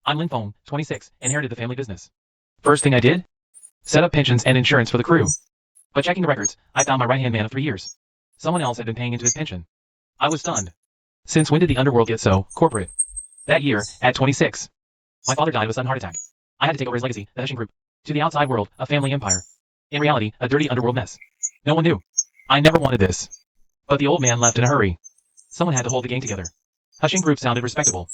I'm Lin Feng, 26, inherited the family business. First thing I did? Set up pensions and insurance for the crew. But checking the records, I found my right-hand man of 3 years. Someone else had been paying into his pension. I was stunned. Since when did the underworld get so corporate? That year, at 26, my father died of a sudden heart attack. I had to take over his legacy, the Heshing Group. To the outside world, a family empire. In reality, a dirty underworld mess. No one knew. I never wanted this. But the old man left in a hurry. Someone had to hold the gang together. Heshing Group sounded respectable.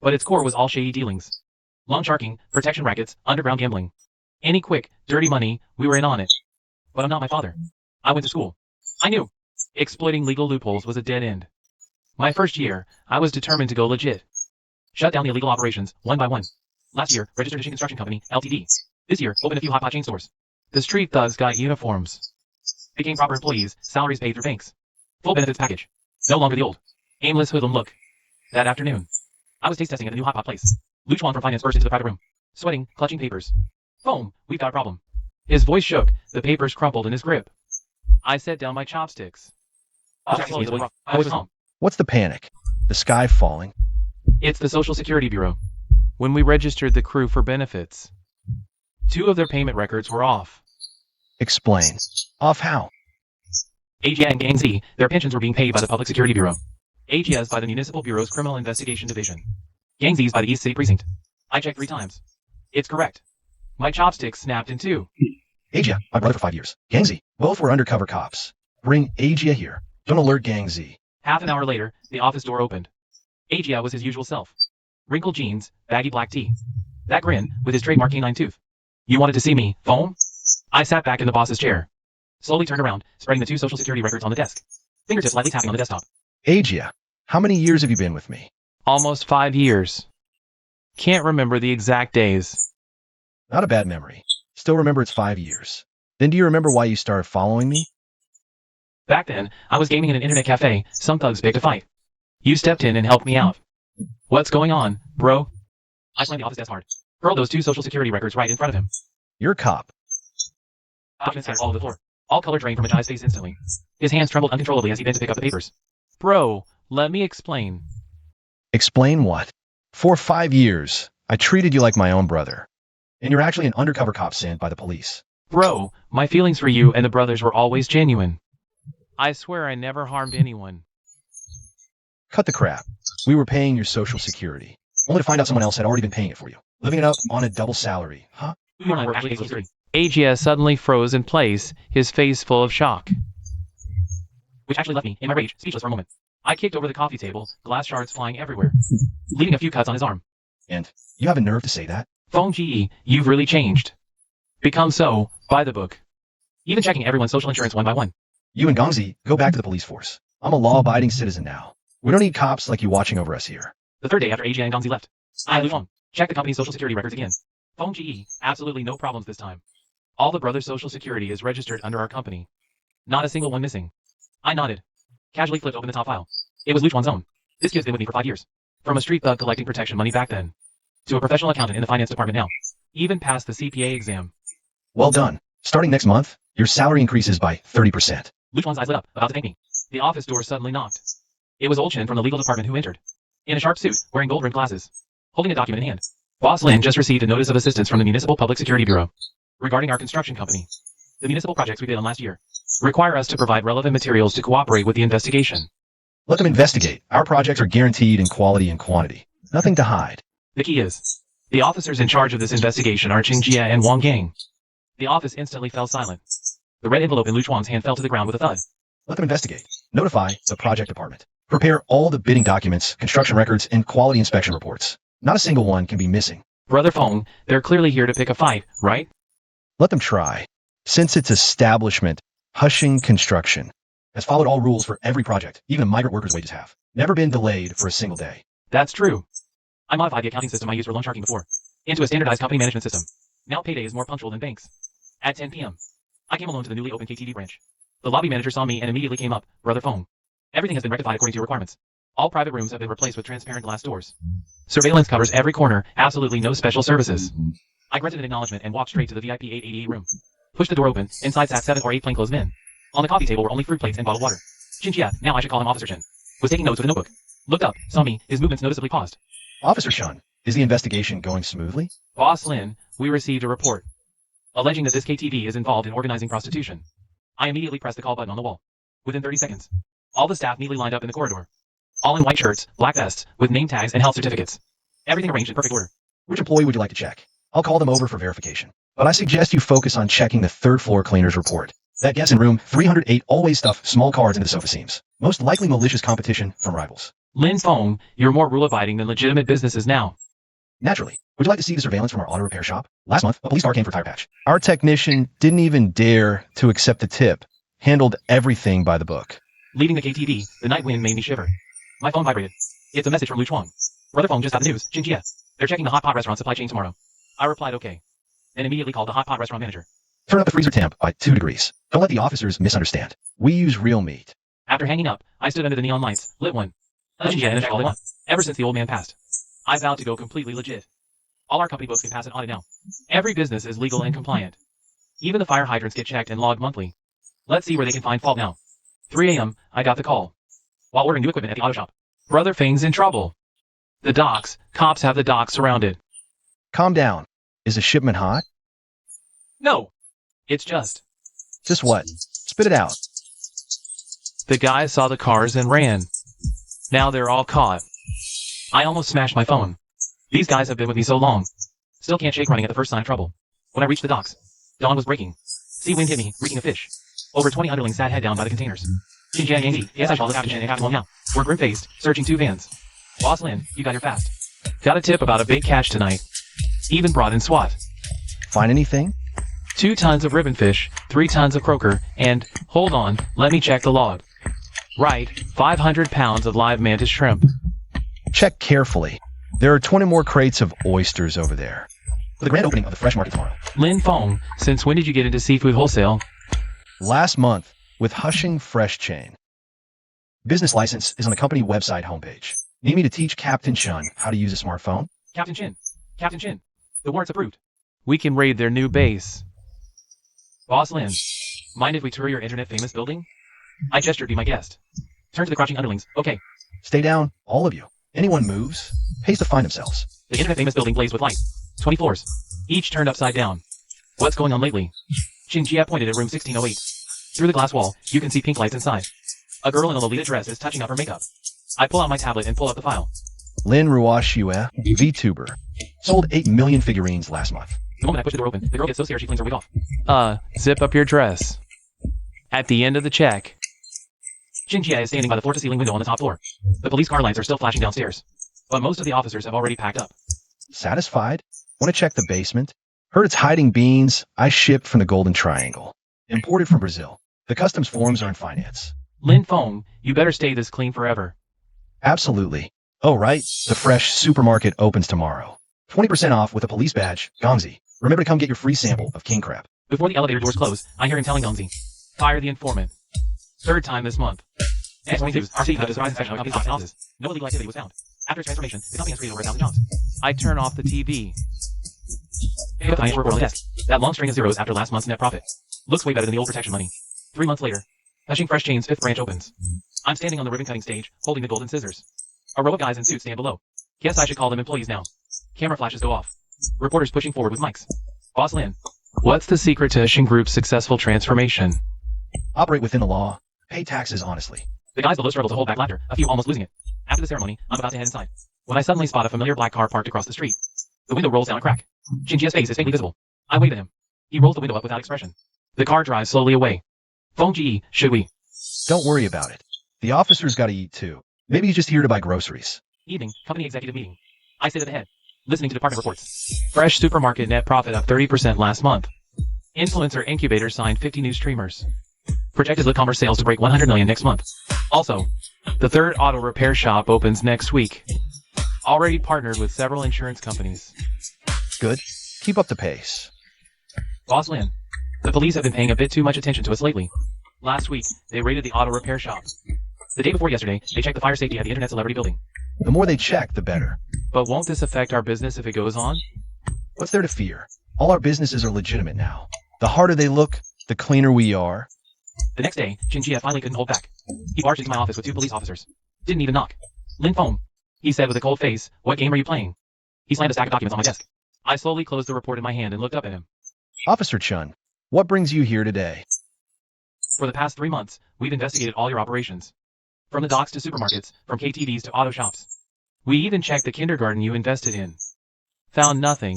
But its core was all shady dealings. Loan sharking, protection rackets, underground gambling. Any quick, dirty money, we were in on it. But I'm not my father. I went to school. I knew. Exploiting legal loopholes was a dead end. My first year, I was determined to go legit. Shut down the illegal operations, one by one. Last year, registered Heshing Construction Company, Ltd. This year, opened a few hot pot chain stores. The street thugs got uniforms. Became proper employees, salaries paid through banks. Full benefits package. No longer the old, aimless hoodlum look. That afternoon, I was taste testing at a new hot pot place. Luchuan from finance burst into the private room. Sweating, clutching papers. Foam, we've got a problem. His voice shook, the papers crumpled in his grip. I set down my chopsticks. I was home. What's the panic? The sky falling? It's the Social Security Bureau. When we registered the crew for benefits, 2 of their payment records were off. Explain. Off how? Adhere and Gang Z, their pensions were being paid by the Public Security Bureau. Adhere's by the Municipal Bureau's Criminal Investigation Division. Gang Z's by the East City Precinct. I checked 3 times. It's correct. My chopsticks snapped in 2. Agia, my brother for 5 years. Gang Z, both were undercover cops. Bring Agia here. Don't alert Gang Z. Half an hour later, the office door opened. Agia was his usual self. Wrinkled jeans, baggy black tee. That grin, with his trademark canine tooth. You wanted to see me, Foam? I sat back in the boss's chair. Slowly turned around, spreading the 2 social security records on the desk. Fingertips lightly tapping on the desktop. Agia, how many years have you been with me? Almost 5 years. Can't remember the exact days. Not a bad memory. Still remember it's 5 years. Then do you remember why you started following me? Back then, I was gaming in an internet cafe. Some thugs picked a fight. You stepped in and helped me out. What's going on, bro? I slammed the office desk hard. Hurled those 2 social security records right in front of him. You're a cop. Documents scattered all over the floor. All color drained from a guy's face instantly. His hands trembled uncontrollably as he bent to pick up the papers. Bro, let me explain. Explain what? For 5 years, I treated you like my own brother. And you're actually an undercover cop sent by the police. Bro, my feelings for you and the brothers were always genuine. I swear I never harmed anyone. Cut the crap. We were paying your social security. Only to find out someone else had already been paying it for you. Living it up on a double salary, huh? Agia suddenly froze in place, his face full of shock. Which actually left me, in my rage, speechless for a moment. I kicked over the coffee table, glass shards flying everywhere, leaving a few cuts on his arm. And you have a nerve to say that? Phone GE, you've really changed. Become so, by the book. Even checking everyone's social insurance one by one. You and Gongzi, go back to the police force. I'm a law-abiding citizen now. We don't need cops like you watching over us here. The 3rd day after Agia and Gongzi left, I Lu Feng checked the company's social security records again. Phone GE, absolutely no problems this time. All the brothers' social security is registered under our company. Not a single one missing. I nodded. Casually flipped open the top file. It was Luchuan's own. This kid's been with me for 5 years. From a street thug collecting protection money back then, to a professional accountant in the finance department now. Even passed the CPA exam. Well done. Starting next month, your salary increases by 30%. Luchuan's eyes lit up, about to thank me. The office door suddenly knocked. It was Old Chen from the legal department who entered. In a sharp suit, wearing gold-rimmed glasses. Holding a document in hand. Boss Lin just received a notice of assistance from the Municipal Public Security Bureau. Regarding our construction company. The municipal projects we bid on last year require us to provide relevant materials to cooperate with the investigation. Let them investigate. Our projects are guaranteed in quality and quantity. Nothing to hide. The key is, the officers in charge of this investigation are Qingjia and Wang Gang. The office instantly fell silent. The red envelope in Luchuan's hand fell to the ground with a thud. Let them investigate. Notify the project department. Prepare all the bidding documents, construction records, and quality inspection reports. Not a single one can be missing. Brother Feng, they're clearly here to pick a fight, right? Let them try. Since its establishment, Heshing Construction has followed all rules for every project, even the migrant workers' wages have. Never been delayed for a single day. That's true. I modified the accounting system I used for loan sharking before into a standardized company management system. Now payday is more punctual than banks. At 10 p.m., I came alone to the newly opened KTV branch. The lobby manager saw me and immediately came up, Brother Feng. Everything has been rectified according to your requirements. All private rooms have been replaced with transparent glass doors. Surveillance covers every corner, absolutely no special services. I grunted an acknowledgement and walked straight to the VIP 888 room. Pushed the door open, inside sat 7 or 8 plainclothes men. On the coffee table were only fruit plates and bottled water. Qingjia, now I should call him Officer Chen, was taking notes with a notebook. Looked up, saw me, his movements noticeably paused. Officer Shun, Is the investigation going smoothly? Boss Lin, we received a report alleging that this KTV is involved in organizing prostitution. I immediately pressed the call button on the wall. Within 30 seconds, all the staff neatly lined up in the corridor. All in white shirts, black vests, with name tags and health certificates. Everything arranged in perfect order. Which employee would you like to check? I'll call them over for verification. But I suggest you focus on checking the third floor cleaner's report. That guest in room 308 always stuff small cards into the sofa seams. Most likely malicious competition from rivals. Lin Fong, you're more rule-abiding than legitimate businesses now. Naturally. Would you like to see the surveillance from our auto repair shop? Last month, a police car came for a tire patch. Our technician didn't even dare to accept the tip. Handled everything by the book. Leaving the KTV, the night wind made me shiver. My phone vibrated. It's a message from Lu Chuang. Brother Fong just got the news. Jinjie. They're checking the hot pot restaurant supply chain tomorrow. I replied okay. Then immediately called the hot pot restaurant manager. Turn up the freezer temp by 2 degrees. Don't let the officers misunderstand. We use real meat. After hanging up, I stood under the neon lights, lit one. Jinjie and all they want. Ever since the old man passed, I vowed to go completely legit. All our company books can pass an audit now. Every business is legal and compliant. Even the fire hydrants get checked and logged monthly. Let's see where they can find fault now. 3 a.m., I got the call. While ordering new equipment at the auto shop. Brother Feng's in trouble. The docks. Cops have the docks surrounded. Calm down. Is the shipment hot? No. It's just. Just what? Spit it out. The guys saw the cars and ran. Now they're all caught. I almost smashed my phone. These guys have been with me so long. Still can't shake running at the first sign of trouble. When I reached the docks, dawn was breaking. Sea wind hit me, reeking of fish. Over 20 underlings sat head down by the containers. Xinjiang Yangzi, yes I shall the Captain Chen and Captain Wong now. We're grim-faced, searching 2 vans. Boss Lin, you got here fast. Got a tip about a big catch tonight. Even brought in SWAT. Find anything? 2 tons of ribbonfish, 3 tons of croaker, and, hold on, let me check the log. Right, 500 pounds of live mantis shrimp. Check carefully. There are 20 more crates of oysters over there. For the grand opening of the fresh market tomorrow. Lin Fong, since when did you get into seafood wholesale? Last month, with Hushing Fresh Chain. Business license is on the company website homepage. Need me to teach Captain Chun how to use a smartphone? Captain Chin. Captain Chin. The warrant's approved. We can raid their new base. Boss Lin, mind if we tour your internet-famous building? I gestured be my guest. Turn to the crouching underlings. Okay. Stay down, all of you. Anyone moves, pays to find themselves. The internet-famous building blazed with light. 20 floors. Each turned upside down. What's going on lately? Jinjie pointed at room 1608. Through the glass wall, you can see pink lights inside. A girl in a Lolita dress is touching up her makeup. I pull out my tablet and pull up the file. Lin Ruoxue, VTuber. Sold 8 million figurines last month. The moment I push the door open, the girl gets so scared she flings her wig off. Zip up your dress. At the end of the check. Jinjie is standing by the floor-to-ceiling window on the top floor. The police car lights are still flashing downstairs. But most of the officers have already packed up. Satisfied? Want to check the basement? Heard it's hiding beans I shipped from the Golden Triangle. Imported from Brazil. The customs forms are in finance. Lin Fong, you better stay this clean forever. Absolutely. Oh, right. The fresh supermarket opens tomorrow. 20% off with a police badge. Gongzi. Remember to come get your free sample of king crab. Before the elevator doors close, I hear him telling Gongzi. Fire the informant. 3rd time this month. X22's RC does rise inspection of company's analysis. No illegal activity was found. After its transformation, the company has created over 1,000 jobs. I turn off the TV. Pick up the financial report on the desk. That long string of zeros after last month's net profit. Looks way better than the old protection money. 3 months later, Hushing Fresh Chain's 5th branch opens. I'm standing on the ribbon-cutting stage, holding the golden scissors. A row of guys in suits stand below. Guess I should call them employees now. Camera flashes go off. Reporters pushing forward with mics. Boss Lin, what's the secret to Hushing Group's successful transformation? Operate within the law. Pay taxes honestly. The guys below struggle to hold back laughter, a few almost losing it. After the ceremony, I'm about to head inside. When I suddenly spot a familiar black car parked across the street. The window rolls down a crack. Jinjie's face is faintly visible. I wave at him. He rolls the window up without expression. The car drives slowly away. Phone GE, should we? Don't worry about it. The officer's got to eat too. Maybe he's just here to buy groceries. Evening, company executive meeting. I sit at the head, listening to department reports. Fresh supermarket net profit up 30% last month. Influencer incubator signed 50 new streamers. Projected e-commerce sales to break 100 million next month. Also, the 3rd auto repair shop opens next week. Already partnered with several insurance companies. Good. Keep up the pace. Boss Lin, the police have been paying a bit too much attention to us lately. Last week, they raided the auto repair shop. The day before yesterday, they checked the fire safety at the Internet Celebrity Building. The more they check, the better. But won't this affect our business if it goes on? What's there to fear? All our businesses are legitimate now. The harder they look, the cleaner we are. The next day, Jinjie finally couldn't hold back. He barged into my office with 2 police officers. Didn't even knock. Lin Fong, he said with a cold face, what game are you playing? He slammed a stack of documents on my desk. I slowly closed the report in my hand and looked up at him. Officer Chun, what brings you here today? For the past 3 months, we've investigated all your operations. From the docks to supermarkets, from KTVs to auto shops. We even checked the kindergarten you invested in. Found nothing.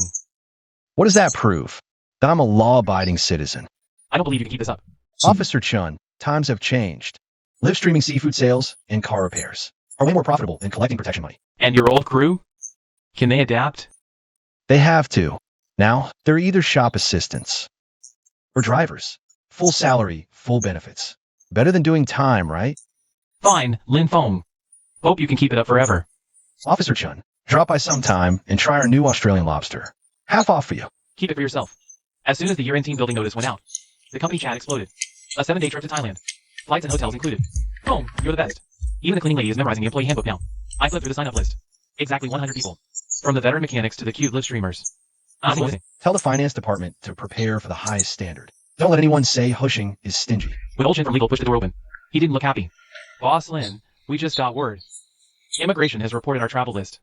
What does that prove? That I'm a law-abiding citizen. I don't believe you can keep this up. Officer Chun, times have changed. Live streaming seafood sales and car repairs are way more profitable than collecting protection money. And your old crew? Can they adapt? They have to. Now, they're either shop assistants or drivers. Full salary, full benefits. Better than doing time, right? Fine, Lin Fong. Hope you can keep it up forever. Officer Chun, drop by sometime and try our new Australian lobster. Half off for you. Keep it for yourself. As soon as the year-end team building notice went out, the company chat exploded. A 7-day trip to Thailand. Flights and hotels included. Boom, you're the best. Even the cleaning lady is memorizing the employee handbook now. I flipped through the sign-up list. Exactly 100 people. From the veteran mechanics to the cute live streamers. Tell the finance department to prepare for the highest standard. Don't let anyone say Hushing is stingy. When old Chin from legal pushed the door open, he didn't look happy. Boss Lin, we just got word. Immigration has reported our travel list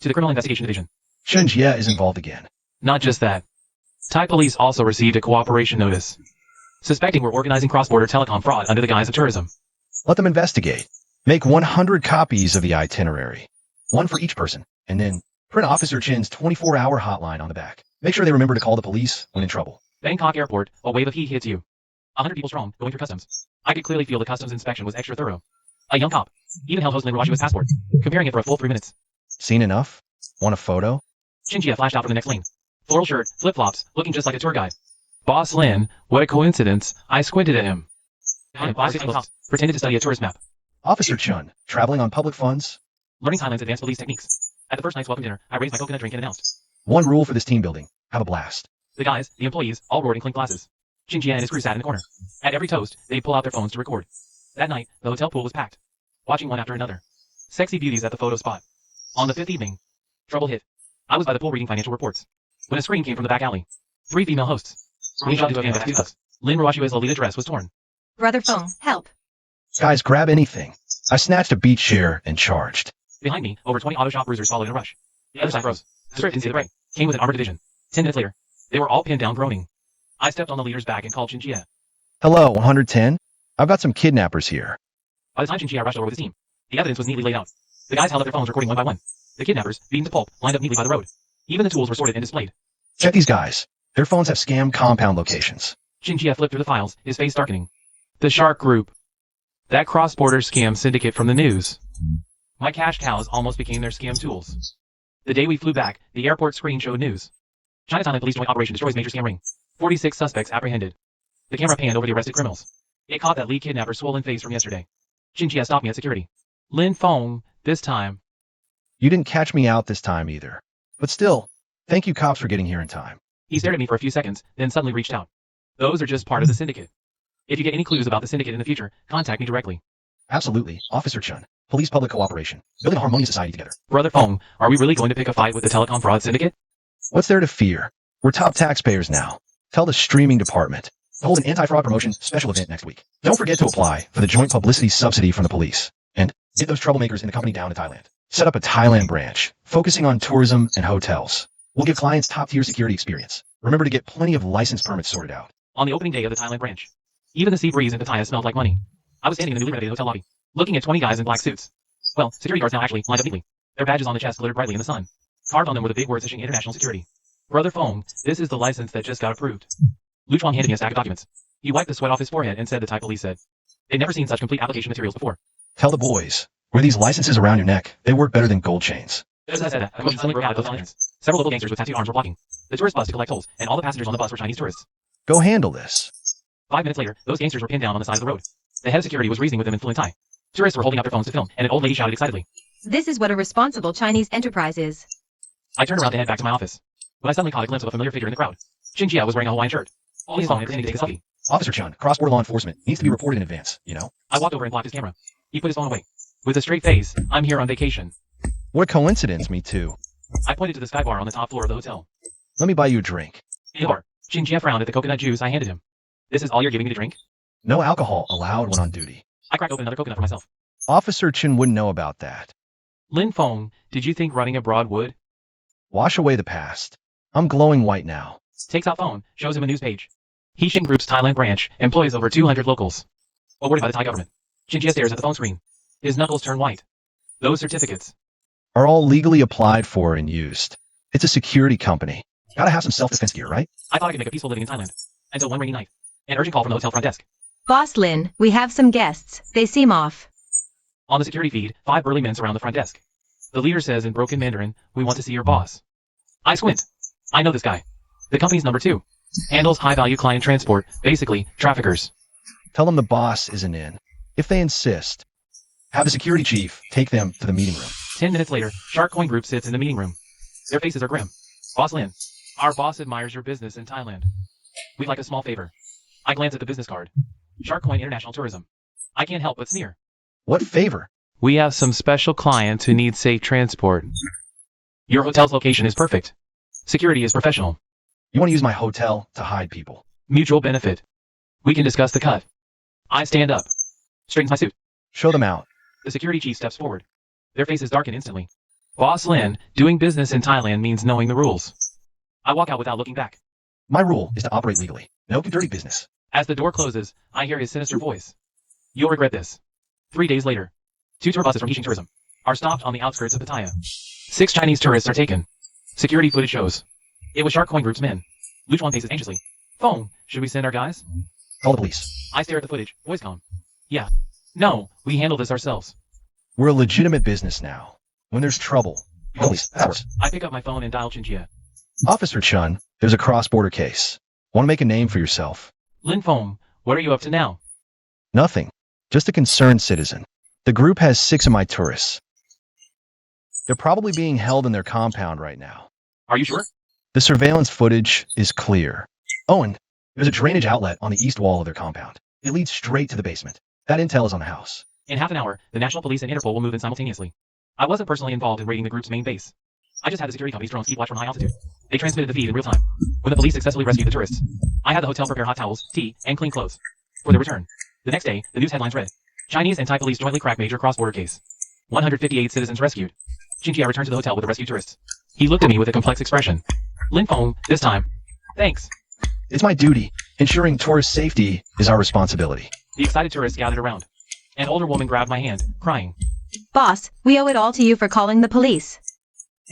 to the Criminal Investigation Division. Chen Jie is involved again. Not just that. Thai police also received a cooperation notice, suspecting we're organizing cross-border telecom fraud under the guise of tourism. Let them investigate. Make 100 copies of the itinerary. One for each person. And then print Officer Chin's 24-hour hotline on the back. Make sure they remember to call the police when in trouble. Bangkok Airport, a wave of heat hits you. 100 people strong, going through customs. I could clearly feel the customs inspection was extra thorough. A young cop even held Hoslin Rajwa's passport, comparing it for a full 3 minutes. Seen enough? Want a photo? Shinjia flashed out from the next lane. Floral shirt, flip-flops, looking just like a tour guide. Boss Lin, what a coincidence. I squinted at him. Pretended to study a tourist map. Officer Chun, traveling on public funds? Learning Thailand's advanced police techniques. At the first night's welcome dinner, I raised my coconut drink and announced. One rule for this team building. Have a blast. The guys, the employees, all roared and clinked glasses. Shinjia and his crew sat in the corner. At every toast, they'd pull out their phones to record. That night, the hotel pool was packed. Watching one after another. Sexy beauties at the photo spot. On the 5th evening, trouble hit. I was by the pool reading financial reports. When a scream came from the back alley. 3 female hosts. We shot into a van with 2 thugs. Lin Ruashua's Lolita dress was torn. Brother Fong, help. Guys, grab anything. I snatched a beach chair and charged. Behind me, over 20 auto shop bruisers followed in a rush. The other side froze. The script didn't see the break. Came with an armored division. 10 minutes later, they were all pinned down groaning. I stepped on the leader's back and called Shinjia. Hello, 110? I've got some kidnappers here. By the time Shinjia rushed over with his team, the evidence was neatly laid out. The guys held up their phones recording one by one. The kidnappers, beaten to pulp, lined up neatly by the road. Even the tools were sorted and displayed. Check these guys. Their phones have scam compound locations. Shinjia flipped through the files, his face darkening. The Shark Group. That cross-border scam syndicate from the news. My cash cows almost became their scam tools. The day we flew back, the airport screen showed news. China Thailand Police Joint Operation destroys major scam ring. 46 suspects apprehended. The camera panned over the arrested criminals. It caught that lead kidnapper's swollen face from yesterday. Shinjia stopped me at security. Lin Fong, this time. You didn't catch me out this time either. But still, thank you cops for getting here in time. He stared at me for a few seconds, then suddenly reached out. Those are just part of the syndicate. If you get any clues about the syndicate in the future, contact me directly. Absolutely, Officer Chun. Police-public cooperation. Building a harmonious society together. Brother Fong, are we really going to pick a fight with the telecom fraud syndicate? What's there to fear? We're top taxpayers now. Tell the streaming department. Hold an anti-fraud promotion special event next week. Don't forget to apply for the joint publicity subsidy from the police. And get those troublemakers in the company down to Thailand. Set up a Thailand branch, focusing on tourism and hotels. We'll give clients top-tier security experience. Remember to get plenty of license permits sorted out. On the opening day of the Thailand branch, even the sea breeze in Pattaya smelled like money. I was standing in the newly renovated hotel lobby, looking at 20 guys in black suits. Well, security guards now actually lined up neatly. Their badges on the chest glittered brightly in the sun. Carved on them were the big words saying International Security. Brother Fong, this is the license that just got approved. Lu Chuang handed me a stack of documents. He wiped the sweat off his forehead and said the Thai police said. They'd never seen such complete application materials before. Tell the boys, wear these licenses around your neck. They work better than gold chains. Just as I said that, a commotion suddenly broke out at both entrance. Several local gangsters with tattooed arms were blocking the tourist bus to collect tolls, and all the passengers on the bus were Chinese tourists. Go handle this. 5 minutes later, those gangsters were pinned down on the side of the road. The head of security was reasoning with them in fluent Thai. Tourists were holding up their phones to film, and an old lady shouted excitedly. This is what a responsible Chinese enterprise is. I turned around to head back to my office, but I suddenly caught a glimpse of a familiar figure in the crowd. Shinjia was wearing a Hawaiian shirt. Holding his phone and pretending to take a selfie. Officer Chun, cross-border law enforcement needs to be reported in advance, you know? I walked over and blocked his camera. He put his phone away. With a straight face, I'm here on vacation. What a coincidence, me too. I pointed to the sky bar on the top floor of the hotel. Let me buy you a drink. In the bar, Shinjia frowned at the coconut juice I handed him. This is all you're giving me to drink? No alcohol allowed when on duty. I cracked open another coconut for myself. Officer Chin wouldn't know about that. Lin Fong, did you think running abroad would? Wash away the past. I'm glowing white now. Takes out phone, shows him a news page. Heexing Group's Thailand branch employs over 200 locals. Awarded by the Thai government. Chinchilla stares at the phone screen. His knuckles turn white. Those certificates Are all legally applied for and used. It's a security company. Gotta have some self-defense gear, right? I thought I could make a peaceful living in Thailand. Until one rainy night. An urgent call from the hotel front desk. Boss Lin, we have some guests. They seem off. On the security feed, 5 burly men surround the front desk. The leader says in broken Mandarin, "We want to see your boss." I squint. I know this guy. The company's number 2. Handles high-value client transport, basically, traffickers. Tell them the boss isn't in. If they insist, have the security chief take them to the meeting room. 10 minutes later, Shark Coin Group sits in the meeting room. Their faces are grim. Boss Lin, our boss admires your business in Thailand. We'd like a small favor. I glance at the business card. Shark Coin International Tourism. I can't help but sneer. What favor? We have some special clients who need safe transport. Your hotel's location is perfect. Security is professional. You want to use my hotel to hide people? Mutual benefit. We can discuss the cut. I stand up. Straightens my suit. Show them out. The security chief steps forward. Their faces darken instantly. Boss Lin, doing business in Thailand means knowing the rules. I walk out without looking back. My rule is to operate legally. No dirty business. As the door closes, I hear his sinister voice. You'll regret this. 3 days later, 2 tour buses from Heexing Tourism are stopped on the outskirts of Pattaya. 6 Chinese tourists are taken. Security footage shows. It was Shark Coin Group's men. Luchuan faces anxiously. Phone, should we send our guys? Call the police. I stare at the footage, voice calm. Yeah. No, we handle this ourselves. We're a legitimate business now. When there's trouble, police, ours. I pick up my phone and dial Chinchilla. Officer Chun, there's a cross-border case. Want to make a name for yourself? Lin Fong, what are you up to now? Nothing. Just a concerned citizen. The group has 6 of my tourists. They're probably being held in their compound right now. Are you sure? The surveillance footage is clear. Oh, and there's a drainage outlet on the east wall of their compound. It leads straight to the basement. That intel is on the house. In half an hour, the National Police and Interpol will move in simultaneously. I wasn't personally involved in raiding the group's main base. I just had the security company's drones keep watch from high altitude. They transmitted the feed in real time. When the police successfully rescued the tourists, I had the hotel prepare hot towels, tea, and clean clothes for their return. The next day, the news headlines read, Chinese and Thai police jointly crack major cross-border case. 158 citizens rescued. Chinchilla returned to the hotel with the rescued tourists. He looked at me with a complex expression. Lin Fong, this time. Thanks. It's my duty. Ensuring tourist safety is our responsibility. The excited tourists gathered around. An older woman grabbed my hand, crying. Boss, we owe it all to you for calling the police.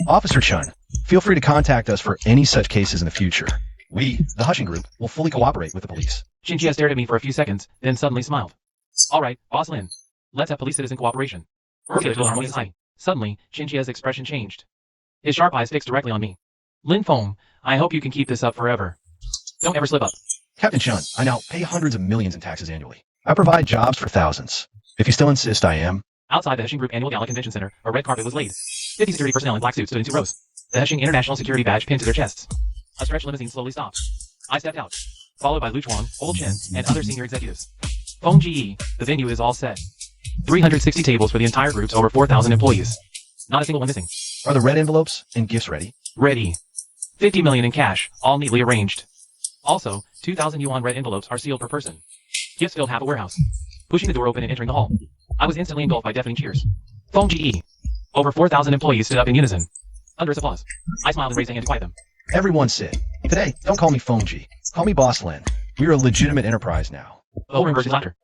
Officer Chun, feel free to contact us for any such cases in the future. We, the Hushing Group, will fully cooperate with the police. Chinchilla stared at me for a few seconds, then suddenly smiled. All right, Boss Lin. Let's have police-citizen cooperation. Suddenly, Chinchilla's expression changed. His sharp eyes fixed directly on me. Lin Fong, I hope you can keep this up forever. Don't ever slip up. Captain Chun, I now pay hundreds of millions in taxes annually. I provide jobs for thousands. If you still insist, I am. Outside the Hushing Group Annual Gala Convention Center, a red carpet was laid. 50 security personnel in black suits stood in 2 rows. The Hushing International Security badge pinned to their chests. A stretch limousine slowly stopped. I stepped out, followed by Lu Chuang, Old Chen, and other senior executives. Feng Ji, the venue is all set. 360 tables for the entire group's over 4,000 employees. Not a single one missing. Are the red envelopes and gifts ready? Ready. 50 million in cash, all neatly arranged. Also, 2,000 yuan red envelopes are sealed per person. Gifts filled half a warehouse. Pushing the door open and entering the hall, I was instantly engulfed by deafening cheers. Feng Ji. Over 4,000 employees stood up in unison. Thunderous applause. I smiled and raised a hand to quiet them. Everyone sit. Today, don't call me Feng Ji. Call me Boss Lin. We are a legitimate enterprise now. The whole room burst into laughter.